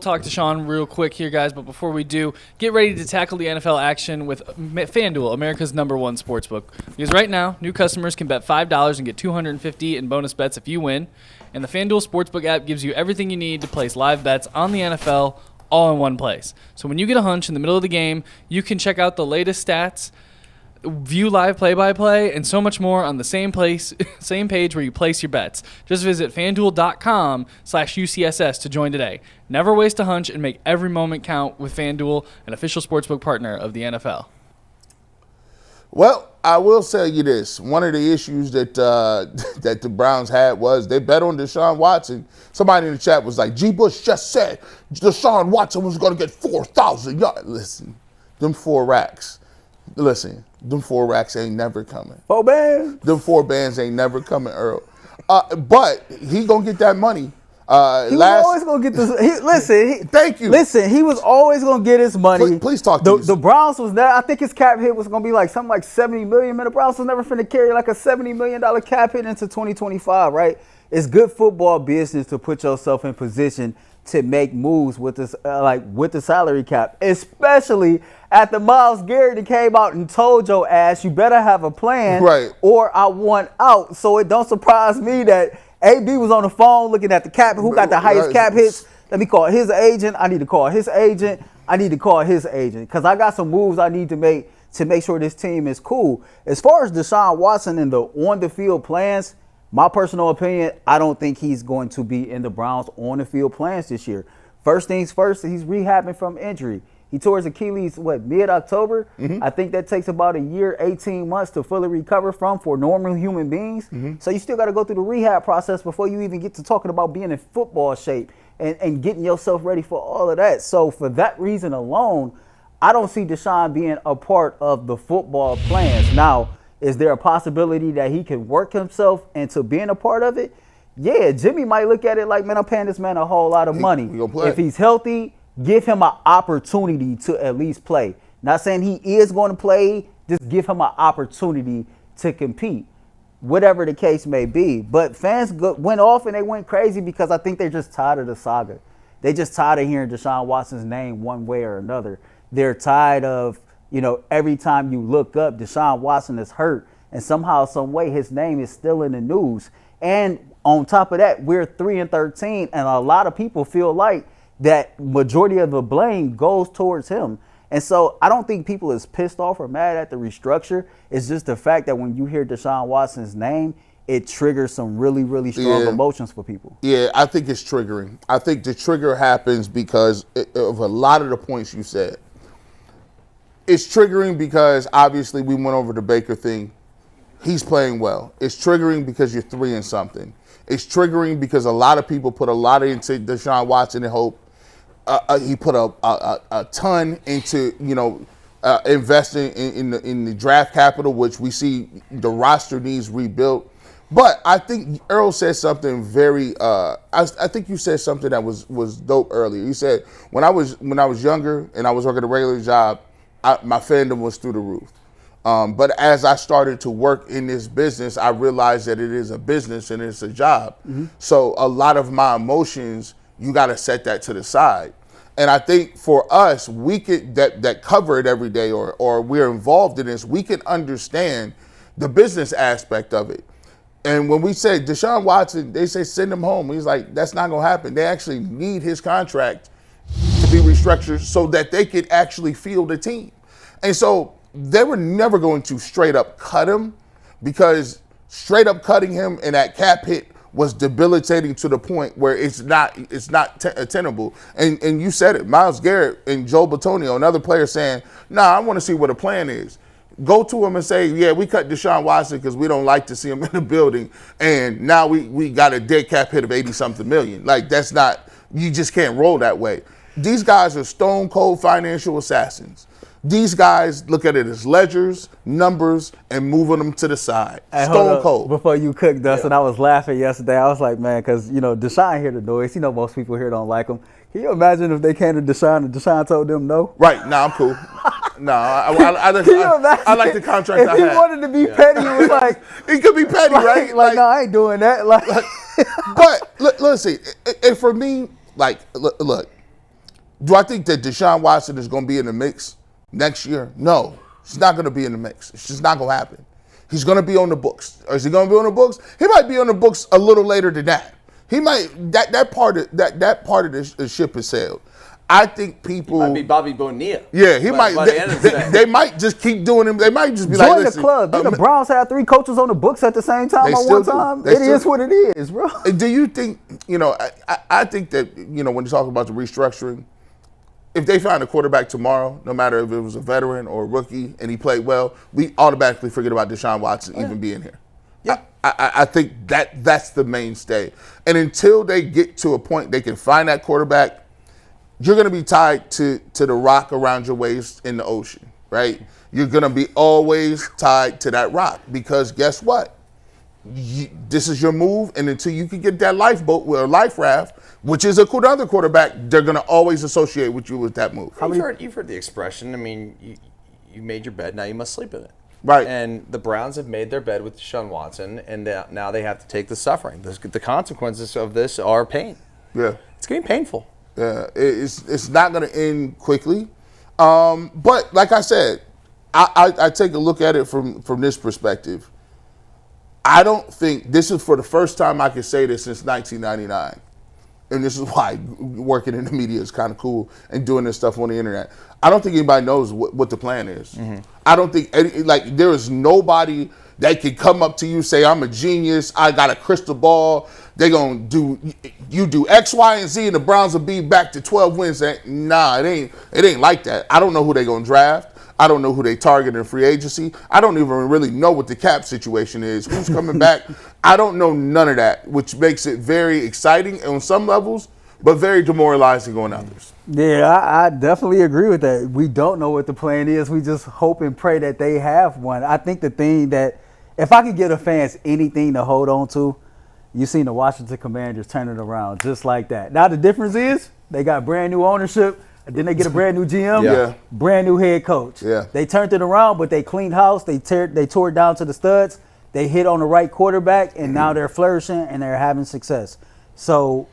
Talk to Sean real quick here, guys, but before we do, get ready to tackle the NFL action with FanDuel, America's #1 sportsbook. Because right now, new customers can bet $5 and get $250 in bonus bets if you win. And the FanDuel Sportsbook app gives you everything you need to place live bets on the NFL all in one place. So when you get a hunch in the middle of the game, you can check out the latest stats, view live play-by-play, and so much more on the same page where you place your bets. Just visit FanDuel.com/UCSS to join today. Never waste a hunch and make every moment count with FanDuel, an official sportsbook partner of the NFL. Well, I will tell you this. One of the issues that that the Browns had was they bet on Deshaun Watson. Somebody in the chat was like, G. Bush just said Deshaun Watson was going to get 4,000 yards. Listen, them 4 racks. Listen, them 4 racks ain't never coming. 4 bands? Them 4 bands ain't never coming, Earl. But he going to get that money. He was always going to get this. Thank you. Listen, he was always going to get his money. Please talk to me. The Browns was there. I think his cap hit was going to be like something like $70 million. Man, the Browns was never finna carry like a $70 million cap hit into 2025, right? It's good football business to put yourself in position to make moves with this, with the salary cap, especially after Myles Garrett came out and told your ass you better have a plan, right, or I want out. So it don't surprise me that AB was on the phone looking at the cap, who got the highest cap hits. Let me call his agent. I need to call his agent. I need to call his agent because I got some moves I need to make sure this team is cool. As far as Deshaun Watson and the on-the-field plans, my personal opinion, I don't think he's going to be in the Browns on-the-field plans this year. First things first, he's rehabbing from injury. He tore his Achilles, mid-October? Mm-hmm. I think that takes about a year, 18 months to fully recover from for normal human beings. Mm-hmm. So you still got to go through the rehab process before you even get to talking about being in football shape and getting yourself ready for all of that. So for that reason alone, I don't see Deshaun being a part of the football plans. Now, is there a possibility that he can work himself into being a part of it? Yeah, Jimmy might look at it like, man, I'm paying this man a whole lot of money. If he's healthy, give him an opportunity to at least play. Not saying he is going to play, just give him an opportunity to compete, whatever the case may be. But fans went off and they went crazy because I think they're just tired of the saga. They're just tired of hearing Deshaun Watson's name one way or another. They're tired of, every time you look up, Deshaun Watson is hurt, and somehow, some way, his name is still in the news. And on top of that, we're 3-13, and a lot of people feel like that majority of the blame goes towards him. And so I don't think people is pissed off or mad at the restructure. It's just the fact that when you hear Deshaun Watson's name, it triggers some really, really strong emotions for people. Yeah, I think it's triggering. I think the trigger happens because of a lot of the points you said. It's triggering because obviously we went over the Baker thing. He's playing well. It's triggering because you're 3-something. It's triggering because a lot of people put a lot into Deshaun Watson and hope. He put a ton into, investing in the draft capital, which we see the roster needs rebuilt. But I think Earl said something very. I think you said something that was dope earlier. You said when I was younger and I was working a regular job, my fandom was through the roof. But as I started to work in this business, I realized that it is a business and it's a job. Mm-hmm. So a lot of my emotions, you got to set that to the side. And I think for us, we could that cover it every day or we're involved in this, we can understand the business aspect of it. And when we say Deshaun Watson, they say send him home. He's like, that's not going to happen. They actually need his contract to be restructured so that they could actually field a team. And so they were never going to straight up cut him because straight up cutting him and that cap hit was debilitating to the point where it's not tenable. And you said it, Myles Garrett and Joe Bitonio, another player saying, I want to see what a plan is. Go to him and say, yeah, we cut Deshaun Watson because we don't like to see him in the building. And now we got a dead cap hit of 80-something million. Like, that's not, you just can't roll that way. These guys are stone cold financial assassins. These guys look at it as ledgers, numbers, and moving them to the side. Hey, stone cold. Before you cooked, Dustin, I was laughing yesterday. I was like, man, because, Deshaun hear the noise. Most people here don't like him. Can you imagine if they came to Deshaun and Deshaun told them no? Right. I'm cool. I like the contract I had. If he wanted to be petty, it was like. He could be petty, right? No, I ain't doing that. But, listen, and for me, look, Do I think that Deshaun Watson is going to be in the mix next year? No, he's not going to be in the mix. It's just not going to happen. He's going to be on the books. Or is he going to be on the books? He might be on the books a little later than that. He might that part of the ship has sailed. I think people might be Bobby Bonilla. Yeah, he might. They might just keep doing him. They might just be join like, the club. Did the Browns have 3 coaches on the books at the same time at one time? It is what it is, bro. Do you think, I think that, when you talk about the restructuring, if they find a quarterback tomorrow, no matter if it was a veteran or a rookie and he played well, we automatically forget about Deshaun Watson even being here. Yeah. I think that's the mainstay. And until they get to a point they can find that quarterback, you're going to be tied to the rock around your waist in the ocean, right? You're going to be always tied to that rock because guess what? This is your move, and until you can get that lifeboat or life raft, which is another quarterback, they're going to always associate with you with that move. You've heard the expression. I mean, you made your bed, now you must sleep in it. Right. And the Browns have made their bed with Deshaun Watson, and now they have to take the suffering. The consequences of this are pain. Yeah. It's going to be painful. Yeah, it's not going to end quickly. But like I said, I take a look at it from this perspective. I don't think this is for the first time I can say this since 1999. And this is why working in the media is kind of cool and doing this stuff on the internet. I don't think anybody knows what the plan is. Mm-hmm. I don't think there is nobody that can come up to you, say, I'm a genius, I got a crystal ball, they're going to do X, Y, and Z, and the Browns will be back to 12 wins. Nah, it ain't like that. I don't know who they're going to draft. I don't know who they target in free agency. I don't even really know what the cap situation is, who's coming back. I don't know none of that, which makes it very exciting on some levels, but very demoralizing on others. Yeah, I definitely agree with that. We don't know what the plan is. We just hope and pray that they have one. I think the thing that, if I could give the fans anything to hold on to, you've seen the Washington Commanders turn it around just like that. Now the difference is they got brand new ownership. Then they get a brand new GM, brand new head coach. Yeah. They turned it around, but they cleaned house. They tore it down to the studs. They hit on the right quarterback, and now they're flourishing and they're having success. So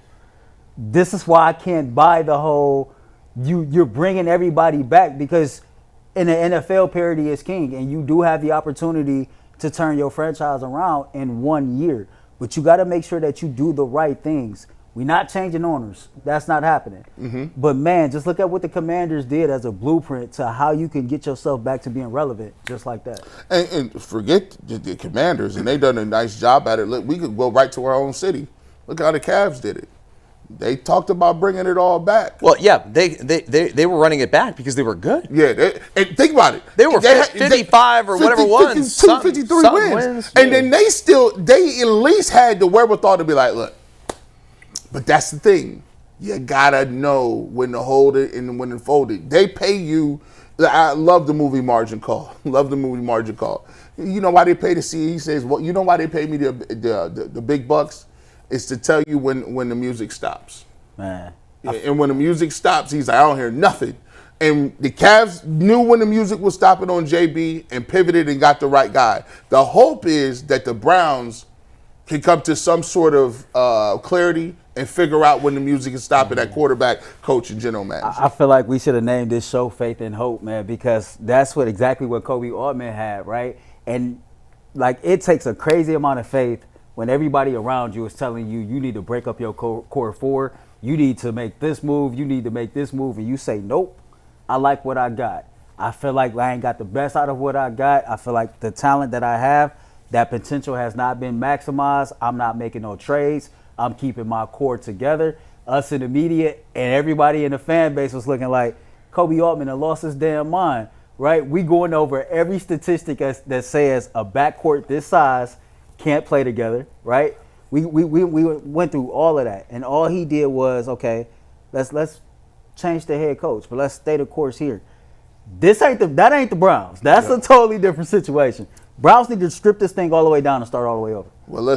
this is why I can't buy the whole you're bringing everybody back, because in the NFL, parity is king, and you do have the opportunity to turn your franchise around in 1 year. But you got to make sure that you do the right things. We're not changing owners. That's not happening. Mm-hmm. But, man, just look at what the Commanders did as a blueprint to how you can get yourself back to being relevant just like that. And forget the Commanders, and they done a nice job at it. Look, we could go right to our own city. Look how the Cavs did it. They talked about bringing it all back. Well, yeah, they were running it back because they were good. Yeah, and think about it. They were 55 or whatever wins. 53 wins. And then they at least had the wherewithal to be like, look, but that's the thing. You gotta know when to hold it and when to fold it. They pay you. I love the movie Margin Call. You know why they pay the CEO? He says, well, you know why they pay me the big bucks? It's to tell you when the music stops. Man. Yeah, and when the music stops, he's like, I don't hear nothing. And the Cavs knew when the music was stopping on JB and pivoted and got the right guy. The hope is that the Browns can come to some sort of clarity and figure out when the music is stopping at quarterback, coach, and general manager. I feel like we should have named this show Faith and Hope, man, because that's exactly what Kobe Altman had, right? And, like, it takes a crazy amount of faith when everybody around you is telling you need to break up your core four, you need to make this move, you need to make this move, and you say, nope, I like what I got. I feel like I ain't got the best out of what I got. I feel like the talent that I have, that potential has not been maximized. I'm not making no trades. I'm keeping my core together. Us in the media and everybody in the fan base was looking like Kobe Altman had lost his damn mind, right? We going over every statistic that says a backcourt this size can't play together, right? We went through all of that, and all he did was, okay, let's change the head coach, but let's stay the course here. That ain't the Browns. That's a totally different situation. Browns need to strip this thing all the way down and start all the way over. Well, let's